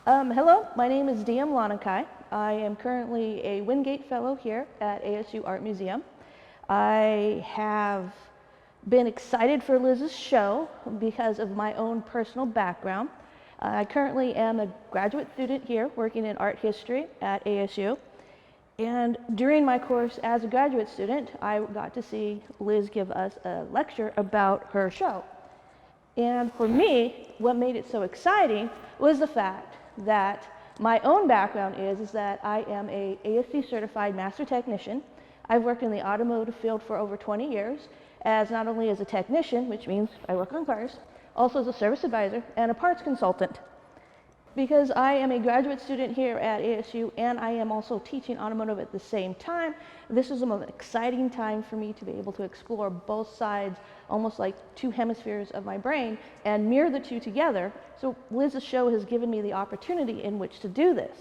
Hello, my name is Diem Lanakai. I am currently a Windgate Fellow here at ASU Art Museum. I have been excited for Liz's show because of my own personal background. I currently am a graduate student here working in art history at ASU. And during my course as a graduate student, I got to see Liz give us a lecture about her show. And for me, what made it so exciting was the fact that my own background is that I am a ASC certified master technician. I've worked in the automotive field for over 20 years, as not only as a technician, which means I work on cars, also as a service advisor and a parts consultant. Because I am a graduate student here at ASU and I am also teaching automotive at the same time, this is the most exciting time for me to be able to explore both sides, almost like two hemispheres of my brain, and mirror the two together. So Liz's show has given me the opportunity in which to do this.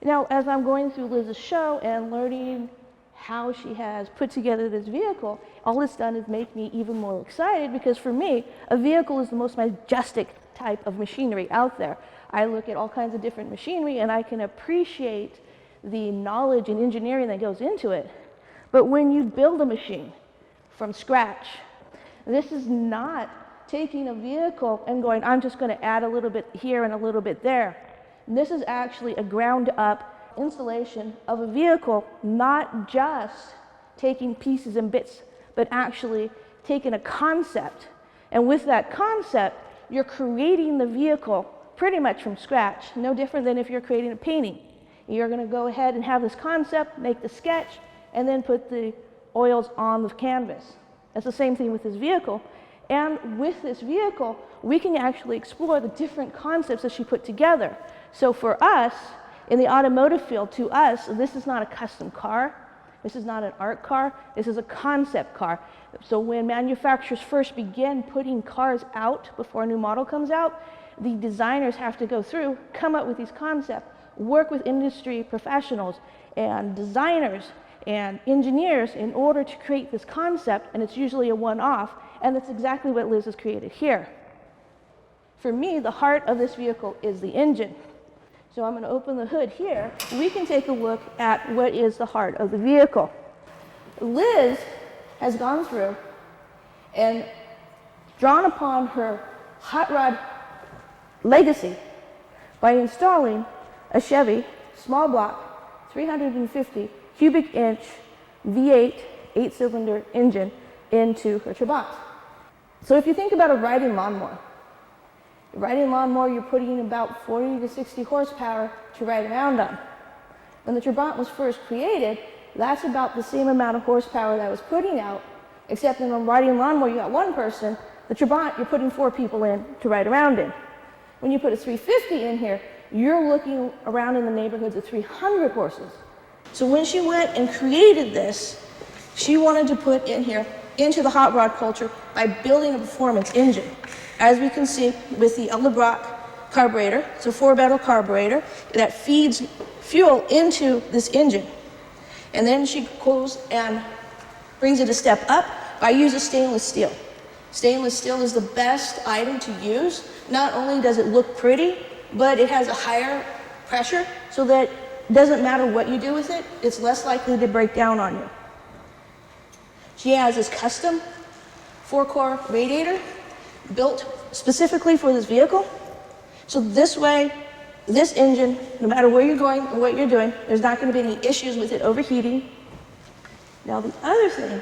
Now, as I'm going through Liz's show and learning how she has put together this vehicle, all it's done is make me even more excited, because for me, a vehicle is the most majestic type of machinery out there. I look at all kinds of different machinery and I can appreciate the knowledge and engineering that goes into it. But when you build a machine from scratch, this is not taking a vehicle and going, I'm just going to add a little bit here and a little bit there. This is actually a ground up installation of a vehicle, not just taking pieces and bits, but actually taking a concept. And with that concept, you're creating the vehicle pretty much from scratch, no different than if you're creating a painting. You're going to go ahead and have this concept, make the sketch, and then put the oils on the canvas. It's the same thing with this vehicle. And with this vehicle, we can actually explore the different concepts that she put together. So for us, in the automotive field, to us, this is not a custom car. This is not an art car. This is a concept car. So when manufacturers first begin putting cars out before a new model comes out, the designers have to go through, come up with these concepts, work with industry professionals and designers and engineers in order to create this concept, and it's usually a one-off, and that's exactly what Liz has created here. For me, the heart of this vehicle is the engine. So I'm going to open the hood here. We can take a look at what is the heart of the vehicle. Liz has gone through and drawn upon her hot rod legacy by installing a Chevy small block 350 cubic inch V8 8-cylinder engine into her Trabant. So if you think about a riding lawnmower, you're putting about 40 to 60 horsepower to ride around on. When the Trabant was first created, that's about the same amount of horsepower that was putting out, except in a riding lawnmower you got one person. The Trabant, you're putting 4 people in to ride around in. When you put a 350 in here, you're looking around in the neighborhoods of 300 horses. So when she went and created this, she wanted to put in here into the hot rod culture by building a performance engine. As we can see with the Edelbrock carburetor, it's a 4-barrel carburetor that feeds fuel into this engine. And then she goes and brings it a step up by using stainless steel. Stainless steel is the best item to use. Not only does it look pretty, but it has a higher pressure so that it doesn't matter what you do with it, it's less likely to break down on you. She has this custom 4-core radiator built specifically for this vehicle. So this way, this engine, no matter where you're going or what you're doing, there's not going to be any issues with it overheating. Now the other thing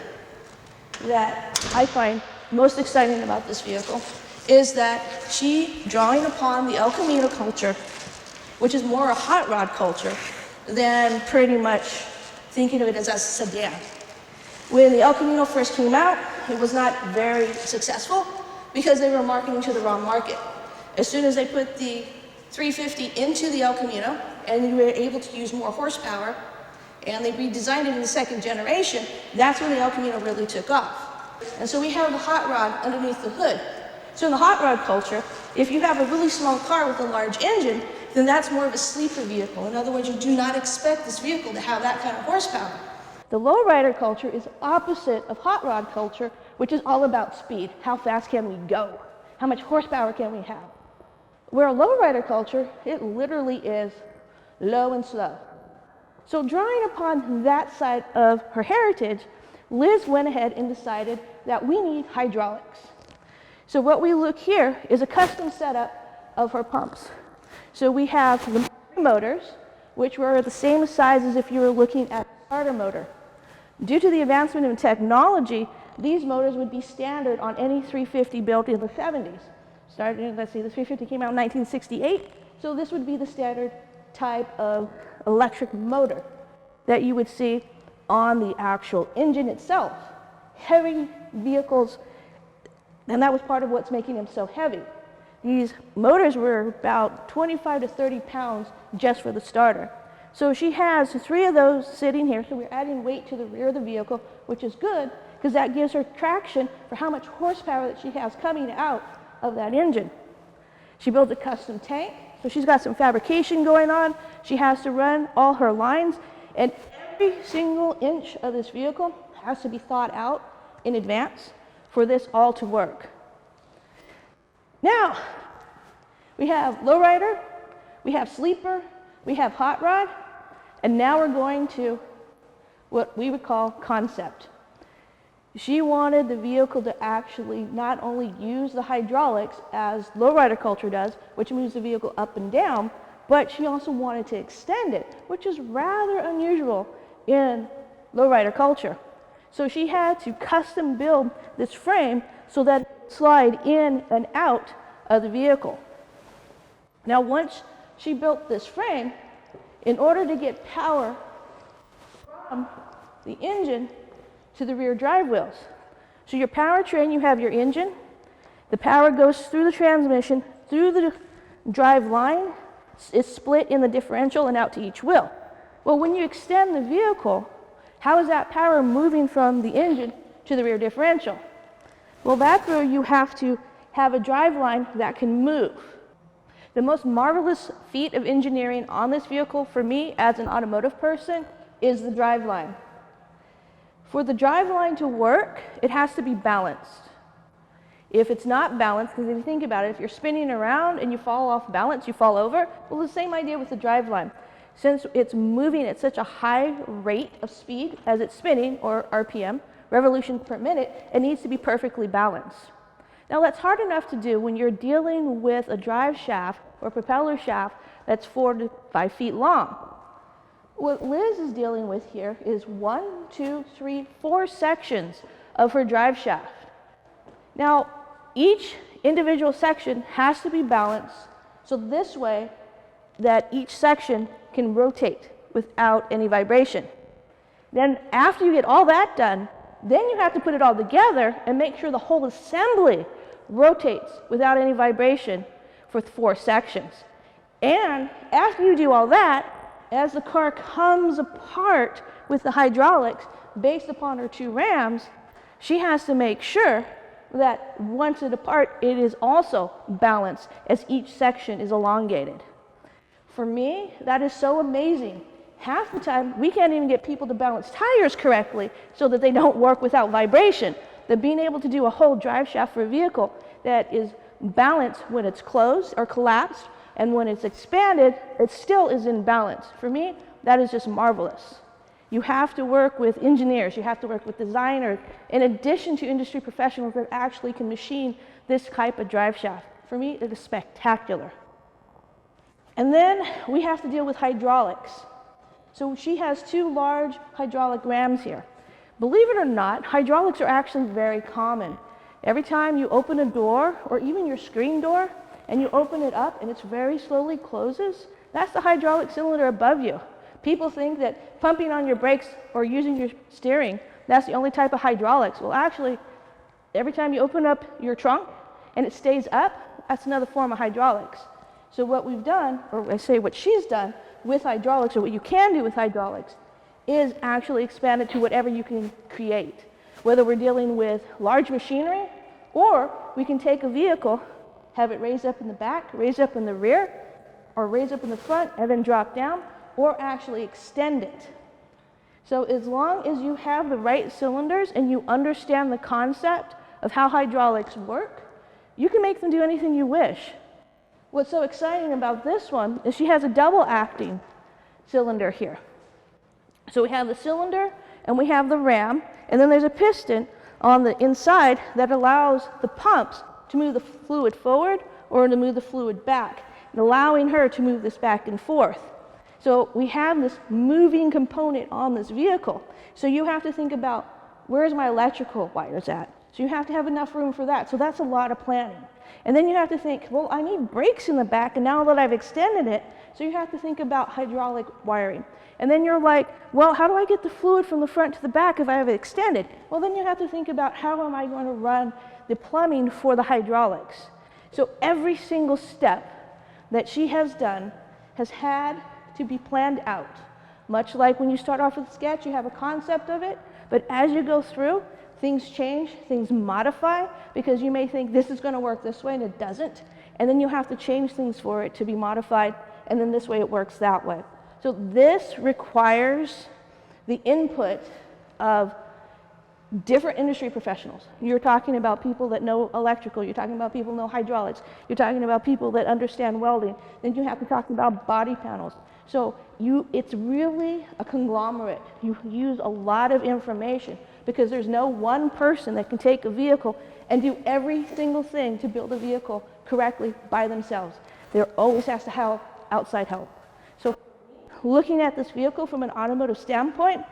that I find most exciting about this vehicle is that she, drawing upon the El Camino culture, which is more a hot rod culture than pretty much thinking of it as a sedan. When the El Camino first came out, it was not very successful because they were marketing to the wrong market. As soon as they put the 350 into the El Camino and you were able to use more horsepower and they redesigned it in the second generation, that's when the El Camino really took off. And so we have the hot rod underneath the hood. So in the hot rod culture, if you have a really small car with a large engine, then that's more of a sleeper vehicle. In other words, you do not expect this vehicle to have that kind of horsepower. The lowrider culture is opposite of hot rod culture, which is all about speed. How fast can we go? How much horsepower can we have? Where a lowrider culture, it literally is low and slow. So drawing upon that side of her heritage, Liz went ahead and decided that we need hydraulics. So what we look here is a custom setup of her pumps. So we have the motors, which were the same size as if you were looking at a starter motor. Due to the advancement in technology, these motors would be standard on any 350 built in the 70s. Let's see, the 350 came out in 1968, so this would be the standard type of electric motor that you would see on the actual engine itself. Heavy vehicles, and that was part of what's making them so heavy. These motors were about 25 to 30 pounds just for the starter. So she has 3 of those sitting here, so we're adding weight to the rear of the vehicle, which is good because that gives her traction for how much horsepower that she has coming out of that engine. She built a custom tank, so she's got some fabrication going on. She has to run all her lines, and every single inch of this vehicle has to be thought out in advance for this all to work. Now, we have lowrider, we have sleeper, we have hot rod, and now we're going to what we would call concept. She wanted the vehicle to actually not only use the hydraulics as lowrider culture does, which moves the vehicle up and down, but she also wanted to extend it, which is rather unusual in lowrider culture. So she had to custom build this frame so that it would slide in and out of the vehicle. Now, once she built this frame, in order to get power from the engine to the rear drive wheels. So your powertrain, you have your engine, the power goes through the transmission, through the drive line, it's split in the differential and out to each wheel. Well, when you extend the vehicle, how is that power moving from the engine to the rear differential? Well, that's where you have to have a drive line that can move. The most marvelous feat of engineering on this vehicle for me as an automotive person is the drive line. For the drive line to work, it has to be balanced. If it's not balanced, because if you think about it, if you're spinning around and you fall off balance, you fall over. Well, the same idea with the drive line. Since it's moving at such a high rate of speed as it's spinning, or RPM, revolutions per minute, it needs to be perfectly balanced. Now that's hard enough to do when you're dealing with a drive shaft or propeller shaft that's 4 to 5 feet long. What Liz is dealing with here is 1, 2, 3, 4 sections of her drive shaft. Now, each individual section has to be balanced, so this way that each section can rotate without any vibration. Then after you get all that done, then you have to put it all together and make sure the whole assembly rotates without any vibration for 4 sections. And after you do all that, as the car comes apart with the hydraulics based upon her 2 rams, she has to make sure that once it apart, it is also balanced as each section is elongated. For me, that is so amazing. Half the time, we can't even get people to balance tires correctly so that they don't work without vibration. That being able to do a whole drive shaft for a vehicle that is balanced when it's closed or collapsed, and when it's expanded, it still is in balance. For me, that is just marvelous. You have to work with engineers, you have to work with designers, in addition to industry professionals that actually can machine this type of drive shaft. For me, it is spectacular. And then we have to deal with hydraulics. So she has 2 large hydraulic rams here. Believe it or not, hydraulics are actually very common. Every time you open a door, or even your screen door, and you open it up and it very slowly closes, that's the hydraulic cylinder above you. People think that pumping on your brakes or using your steering, that's the only type of hydraulics. Well, actually, every time you open up your trunk and it stays up, that's another form of hydraulics. So what we've done, or I say what she's done with hydraulics, or what you can do with hydraulics, is actually expand it to whatever you can create. Whether we're dealing with large machinery, or we can take a vehicle, have it raise up in the back, raise up in the rear, or raise up in the front and then drop down, or actually extend it. So as long as you have the right cylinders and you understand the concept of how hydraulics work, you can make them do anything you wish. What's so exciting about this one is she has a double acting cylinder here. So we have the cylinder and we have the ram, and then there's a piston on the inside that allows the pumps to move the fluid forward or to move the fluid back, and allowing her to move this back and forth. So we have this moving component on this vehicle. So you have to think about, where's my electrical wires at? So you have to have enough room for that. So that's a lot of planning. And then you have to think, well, I need brakes in the back, and now that I've extended it, so you have to think about hydraulic wiring. And then you're like, well, how do I get the fluid from the front to the back if I have it extended? Well, then you have to think about, how am I going to run the plumbing for the hydraulics? So every single step that she has done has had to be planned out. Much like when you start off with a sketch, you have a concept of it, but as you go through, things change, things modify, because you may think this is going to work this way and it doesn't, and then you have to change things for it to be modified, and then this way it works that way. So this requires the input of different industry professionals. You're talking about people that know electrical, you're talking about people who know hydraulics, you're talking about people that understand welding, then you have to talk about body panels. So it's really a conglomerate. You use a lot of information because there's no one person that can take a vehicle and do every single thing to build a vehicle correctly by themselves. There always has to have outside help. So looking at this vehicle from an automotive standpoint,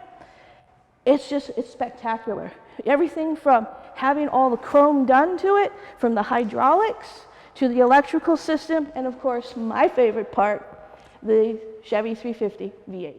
it's spectacular. Everything from having all the chrome done to it, from the hydraulics to the electrical system, and of course, my favorite part, the Chevy 350 V8.